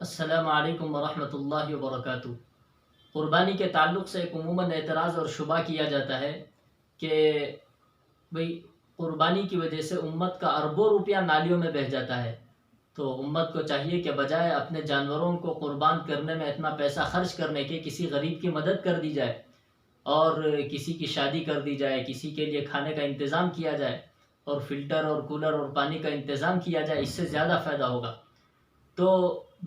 السلام علیکم ورحمۃ اللہ وبرکاتہ۔ قربانی کے تعلق سے ایک عموماً اعتراض اور شبہ کیا جاتا ہے کہ بھئی قربانی کی وجہ سے امت کا اربوں روپیہ نالیوں میں بہہ جاتا ہے، تو امت کو چاہیے کہ بجائے اپنے جانوروں کو قربان کرنے میں اتنا پیسہ خرچ کرنے کے کسی غریب کی مدد کر دی جائے، اور کسی کی شادی کر دی جائے، کسی کے لیے کھانے کا انتظام کیا جائے، اور فلٹر اور کولر اور پانی کا انتظام کیا جائے، اس سے زیادہ فائدہ ہوگا۔ تو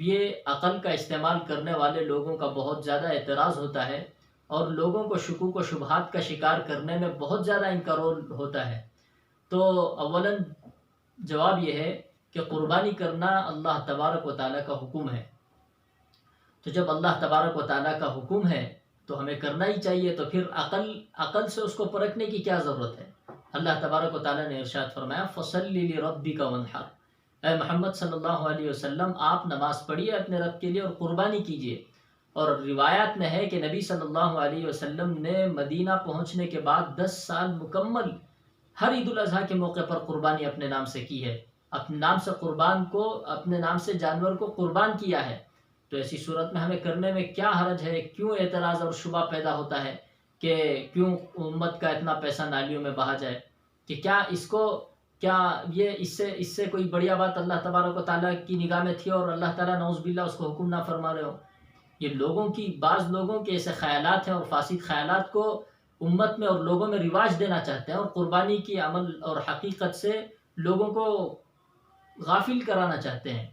یہ عقل کا استعمال کرنے والے لوگوں کا بہت زیادہ اعتراض ہوتا ہے، اور لوگوں کو شکوک و شبہات کا شکار کرنے میں بہت زیادہ ان کا رول ہوتا ہے۔ تو اولاً جواب یہ ہے کہ قربانی کرنا اللہ تبارک و تعالیٰ کا حکم ہے، تو جب اللہ تبارک و تعالیٰ کا حکم ہے تو ہمیں کرنا ہی چاہیے، تو پھر عقل سے اس کو پرکھنے کی کیا ضرورت ہے؟ اللہ تبارک و تعالیٰ نے ارشاد فرمایا فَصَلِّ لِرَبِّكَ وَانْحَرْ، اے محمد صلی اللہ علیہ وسلم آپ نماز پڑھیے اپنے رب کے لیے اور قربانی کیجیے۔ اور روایات میں ہے کہ نبی صلی اللہ علیہ وسلم نے مدینہ پہنچنے کے بعد 10 سال مکمل ہر عید الاضحیٰ کے موقع پر قربانی اپنے نام سے کی ہے، اپنے نام سے اپنے نام سے جانور کو قربان کیا ہے۔ تو ایسی صورت میں ہمیں کرنے میں کیا حرج ہے؟ کیوں اعتراض اور شبہ پیدا ہوتا ہے کہ کیوں امت کا اتنا پیسہ نالیوں میں بہا جائے؟ کہ کیا یہ اس سے کوئی بڑھیا بات اللہ تبارک و تعالیٰ کی نگاہ میں تھی اور اللہ تعالیٰ نعوذ باللہ اس کو حکم نہ فرما رہے ہو؟ یہ بعض لوگوں کے ایسے خیالات ہیں، اور فاسد خیالات کو امت میں اور لوگوں میں رواج دینا چاہتے ہیں، اور قربانی کی عمل اور حقیقت سے لوگوں کو غافل کرانا چاہتے ہیں۔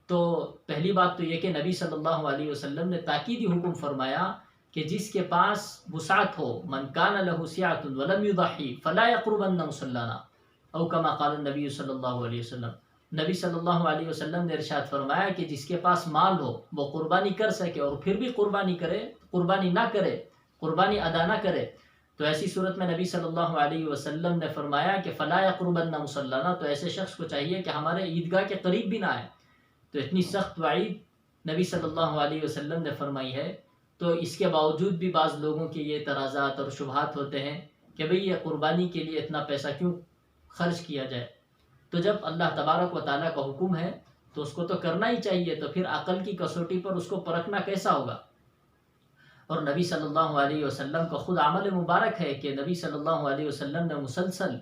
تو پہلی بات تو یہ کہ نبی صلی اللہ علیہ وسلم نے تاکیدی حکم فرمایا کہ جس کے پاس وسعت ہو، من کان لہ سعۃ ولم یضحی فلا یقربن مصلانا، او کما قال النبی صلی اللہ علیہ وسلم۔ نبی صلی اللہ علیہ وسلم نے ارشاد فرمایا کہ جس کے پاس مال ہو وہ قربانی کر سکے، اور پھر بھی قربانی نہ کرے، قربانی ادا نہ کرے، تو ایسی صورت میں نبی صلی اللہ علیہ وسلم نے فرمایا کہ فلا یقربن مصلانا، تو ایسے شخص کو چاہیے کہ ہمارے عیدگاہ کے قریب بھی نہ آئے۔ تو اتنی سخت وعید نبی صلی اللہ علیہ وسلم نے فرمائی ہے، تو اس کے باوجود بھی بعض لوگوں کے یہ اعتراضات اور شبہات ہوتے ہیں کہ بھئی یہ قربانی کے لیے اتنا پیسہ کیوں خرچ کیا جائے؟ تو جب اللہ تبارک و تعالیٰ کا حکم ہے تو اس کو تو کرنا ہی چاہیے، تو پھر عقل کی کسوٹی پر اس کو پرکھنا کیسا ہوگا؟ اور نبی صلی اللہ علیہ وسلم کا خود عمل مبارک ہے کہ نبی صلی اللہ علیہ وسلم نے مسلسل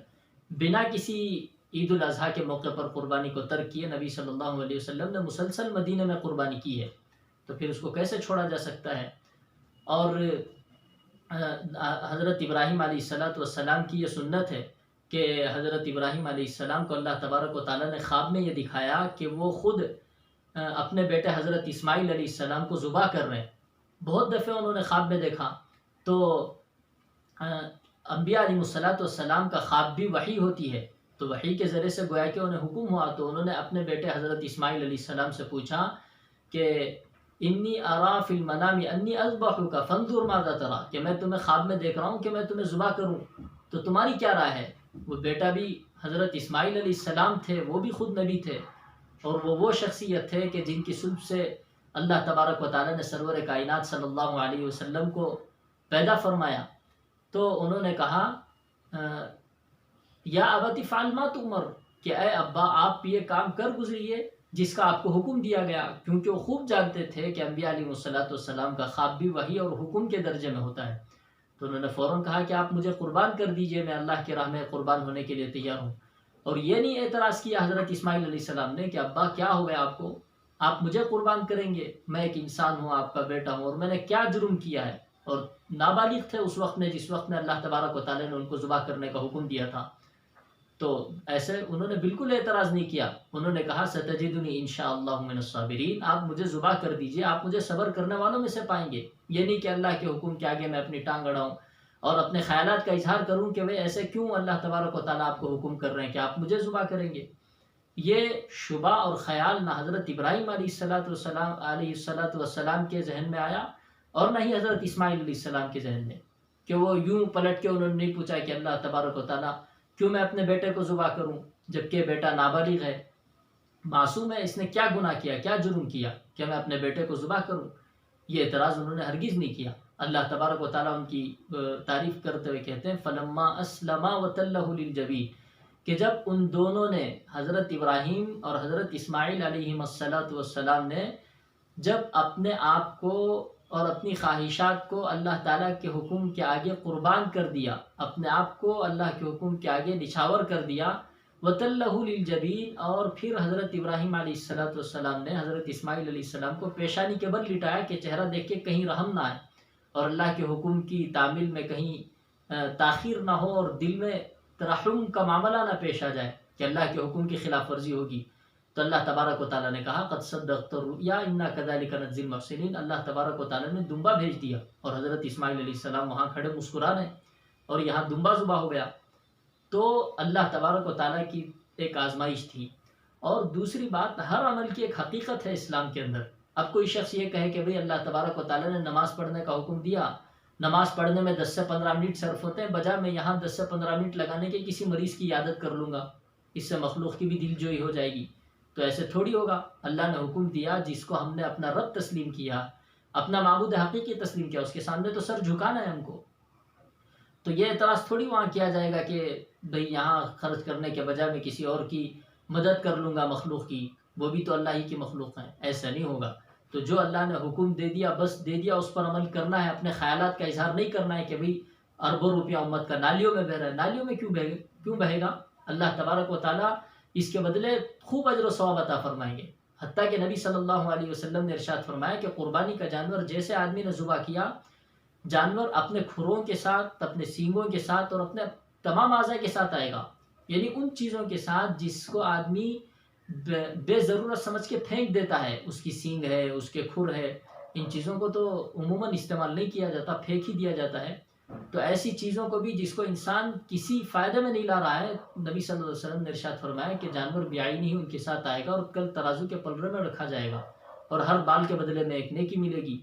بنا کسی عید الاضحیٰ کے موقع پر قربانی کو ترک کیے، نبی صلی اللہ علیہ وسلم نے مسلسل مدینہ میں قربانی کی ہے، تو پھر اس کو کیسے چھوڑا جا سکتا ہے؟ اور حضرت ابراہیم علیہ السلام کی یہ سنت ہے کہ حضرت ابراہیم علیہ السلام کو اللہ تبارک و تعالیٰ نے خواب میں یہ دکھایا کہ وہ خود اپنے بیٹے حضرت اسماعیل علیہ السلام کو ذبح کر رہے ہیں۔ بہت دفعہ انہوں نے خواب میں دیکھا، تو انبیاء علیہ السلام کا خواب بھی وحی ہوتی ہے، تو وحی کے ذریعے سے گویا کہ انہیں حکم ہوا، تو انہوں نے اپنے بیٹے حضرت اسماعیل علیہ السلام سے پوچھا کہ انی ارا فی المنام انی اذبحک فانظر ماذا تری، کہ میں تمہیں خواب میں دیکھ رہا ہوں کہ میں تمہیں ذبح کروں، تو تمہاری کیا رائے ہے؟ وہ بیٹا بھی حضرت اسماعیل علیہ السلام تھے، وہ بھی خود نبی تھے، اور وہ شخصیت تھے کہ جن کی سلب سے اللہ تبارک و تعالیٰ نے سرور کائنات صلی اللہ علیہ وسلم کو پیدا فرمایا۔ تو انہوں نے کہا یا ابت افعل ما تؤمر، کہ اے ابا آپ یہ کام کر گزریے جس کا آپ کو حکم دیا گیا، کیونکہ وہ خوب جانتے تھے کہ انبیاء علیہ السلام کا خواب بھی وحی اور حکم کے درجے میں ہوتا ہے۔ تو انہوں نے فوراً کہا کہ آپ مجھے قربان کر دیجئے، میں اللہ کی راہ میں قربان ہونے کے لیے تیار ہوں۔ اور یہ نہیں اعتراض کیا حضرت اسماعیل علیہ السلام نے کہ ابا کیا ہو گیا آپ کو، آپ مجھے قربان کریں گے، میں ایک انسان ہوں، آپ کا بیٹا ہوں، اور میں نے کیا جرم کیا ہے؟ اور نابالغ تھے اس وقت میں، جس وقت میں اللہ تبارک و تعالیٰ نے ان کو ذبح کرنے کا حکم دیا تھا۔ تو ایسے انہوں نے بالکل اعتراض نہیں کیا، انہوں نے کہا ستجدنی انشاءاللہ من الصابرین، آپ مجھے ذبح کر دیجئے، آپ مجھے صبر کرنے والوں میں سے پائیں گے۔ یہ نہیں کہ اللہ کے حکم کے آگے میں اپنی ٹانگ اڑاؤں اور اپنے خیالات کا اظہار کروں کہ وہ ایسے کیوں اللہ تبارک و تعالیٰ آپ کو حکم کر رہے ہیں کہ آپ مجھے ذبح کریں گے۔ یہ شبہ اور خیال نہ حضرت ابراہیم علیہ السلام کے ذہن میں آیا، اور نہ ہی حضرت اسماعیل علیہ السلام کے ذہن میں، کہ وہ یوں پلٹ کے انہوں نے نہیں پوچھا کہ اللہ تبارک و تعالیٰ کیوں میں اپنے بیٹے کو ذبح کروں، جبکہ بیٹا نابالغ ہے، معصوم ہے، اس نے کیا گناہ کیا، کیا جرم کیا کہ میں اپنے بیٹے کو ذبح کروں؟ یہ اعتراض انہوں نے ہرگز نہیں کیا۔ اللہ تبارک و تعالیٰ ان کی تعریف کرتے ہوئے کہتے ہیں فلما اسلما وتلہ للجبین، کہ جب ان دونوں نے، حضرت ابراہیم اور حضرت اسماعیل علیہ السلام نے جب اپنے آپ کو اور اپنی خواہشات کو اللہ تعالیٰ کے حکم کے آگے قربان کر دیا، اپنے آپ کو اللہ کے حکم کے آگے نچھاور کر دیا، وَتَلَّهُ لِلْجَبِينِ، اور پھر حضرت ابراہیم علیہ السلام نے حضرت اسماعیل علیہ السلام کو پیشانی کے بل لٹایا کہ چہرہ دیکھ کے کہیں رحم نہ آئے اور اللہ کے حکم کی تعمیل میں کہیں تاخیر نہ ہو اور دل میں ترحم کا معاملہ نہ پیش آ جائے کہ اللہ کے حکم کی خلاف ورزی ہوگی۔ تو اللہ تبارک و تعالیٰ نے کہا قد صدقت الرؤیا انا کذلک نجزی المحسنین، اللہ تبارک و تعالیٰ نے دمبا بھیج دیا اور حضرت اسماعیل علیہ السلام وہاں کھڑے مسکرا رہے اور یہاں دمبا ذبح ہو گیا۔ تو اللہ تبارک و تعالیٰ کی ایک آزمائش تھی۔ اور دوسری بات، ہر عمل کی ایک حقیقت ہے اسلام کے اندر۔ اب کوئی شخص یہ کہے کہ بھئی اللہ تبارک و تعالیٰ نے نماز پڑھنے کا حکم دیا، نماز پڑھنے میں 10 سے 15 منٹ صرف ہوتے ہیں، بجائے میں یہاں 10 سے 15 منٹ لگانے کے کسی مریض کی عیادت کر لوں گا، اس سے مخلوق کی بھی دل جوئی ہو جائے گی۔ تو ایسے تھوڑی ہوگا۔ اللہ نے حکم دیا، جس کو ہم نے اپنا رب تسلیم کیا، اپنا معبود حقیقی تسلیم کیا، اس کے سامنے تو سر جھکانا ہے ہم کو۔ تو یہ اعتراض تھوڑی وہاں کیا جائے گا کہ بھئی یہاں خرچ کرنے کے بجائے میں کسی اور کی مدد کر لوں گا مخلوق کی، وہ بھی تو اللہ ہی کی مخلوق ہیں، ایسا نہیں ہوگا۔ تو جو اللہ نے حکم دے دیا بس دے دیا، اس پر عمل کرنا ہے، اپنے خیالات کا اظہار نہیں کرنا ہے کہ بھئی اربوں روپیہ امت کا نالیوں میں بہہ رہا ہے۔ نالیوں میں کیوں بہے گا؟ اللہ تبارک و تعالیٰ اس کے بدلے خوب اجر و ثواب عطا فرمائیں گے۔ حتیٰ کہ نبی صلی اللہ علیہ وسلم نے ارشاد فرمایا کہ قربانی کا جانور جیسے آدمی نے ذبح کیا، جانور اپنے کھروں کے ساتھ، اپنے سینگوں کے ساتھ اور اپنے تمام اعضاء کے ساتھ آئے گا، یعنی ان چیزوں کے ساتھ جس کو آدمی بے ضرورت سمجھ کے پھینک دیتا ہے، اس کی سینگ ہے، اس کے کھر ہے، ان چیزوں کو تو عموماً استعمال نہیں کیا جاتا، پھینک ہی دیا جاتا ہے۔ تو ایسی چیزوں کو بھی جس کو انسان کسی فائدے میں نہیں لا رہا ہے، نبی صلی اللہ علیہ وسلم نے ارشاد فرمایا کہ جانور بیائی ہی ان کے ساتھ آئے گا اور کل ترازو کے پلڑے میں رکھا جائے گا اور ہر بال کے بدلے میں ایک نیکی ملے گی۔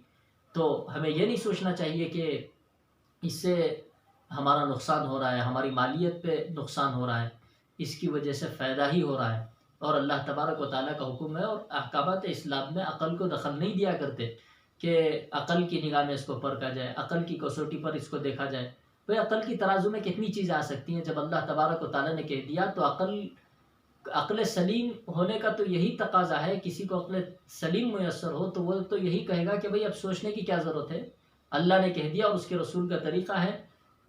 تو ہمیں یہ نہیں سوچنا چاہیے کہ اس سے ہمارا نقصان ہو رہا ہے، ہماری مالیت پہ نقصان ہو رہا ہے، اس کی وجہ سے فائدہ ہی ہو رہا ہے۔ اور اللہ تبارک و تعالیٰ کا حکم ہے اور احکامات اسلام میں عقل کو دخل نہیں دیا کرتے کہ عقل کی نگاہ میں اس کو پرکھا جائے، عقل کی کسوٹی پر اس کو دیکھا جائے۔ بھئی عقل کی ترازو میں کتنی چیزیں آ سکتی ہیں، جب اللہ تبارک و تعالیٰ نے کہہ دیا تو عقل سلیم ہونے کا تو یہی تقاضا ہے۔ کسی کو عقل سلیم میسر ہو تو وہ تو یہی کہے گا کہ بھئی اب سوچنے کی کیا ضرورت ہے، اللہ نے کہہ دیا اور اس کے رسول کا طریقہ ہے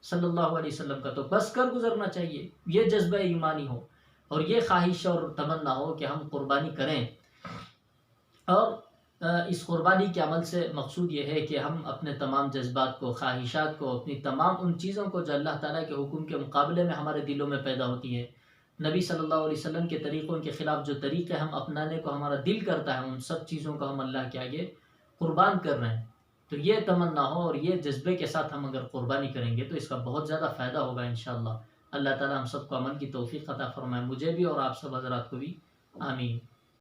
صلی اللہ علیہ وسلم کا، تو بس کر گزرنا چاہیے۔ یہ جذبہ ایمانی ہو اور یہ خواہش اور تمنا ہو کہ ہم قربانی کریں۔ اور اس قربانی کے عمل سے مقصود یہ ہے کہ ہم اپنے تمام جذبات کو، خواہشات کو، اپنی تمام ان چیزوں کو جو اللہ تعالیٰ کے حکم کے مقابلے میں ہمارے دلوں میں پیدا ہوتی ہے، نبی صلی اللہ علیہ وسلم کے طریقوں کے خلاف جو طریقے ہم اپنانے کو ہمارا دل کرتا ہے، ان سب چیزوں کو ہم اللہ کے آگے قربان کر رہے ہیں۔ تو یہ تمنا ہو اور یہ جذبے کے ساتھ ہم اگر قربانی کریں گے تو اس کا بہت زیادہ فائدہ ہوگا انشاءاللہ۔ اللہ تعالیٰ ہم سب کو عمل کی توفیق عطا فرمائے، مجھے بھی اور آپ سب حضرات کو بھی، آمین۔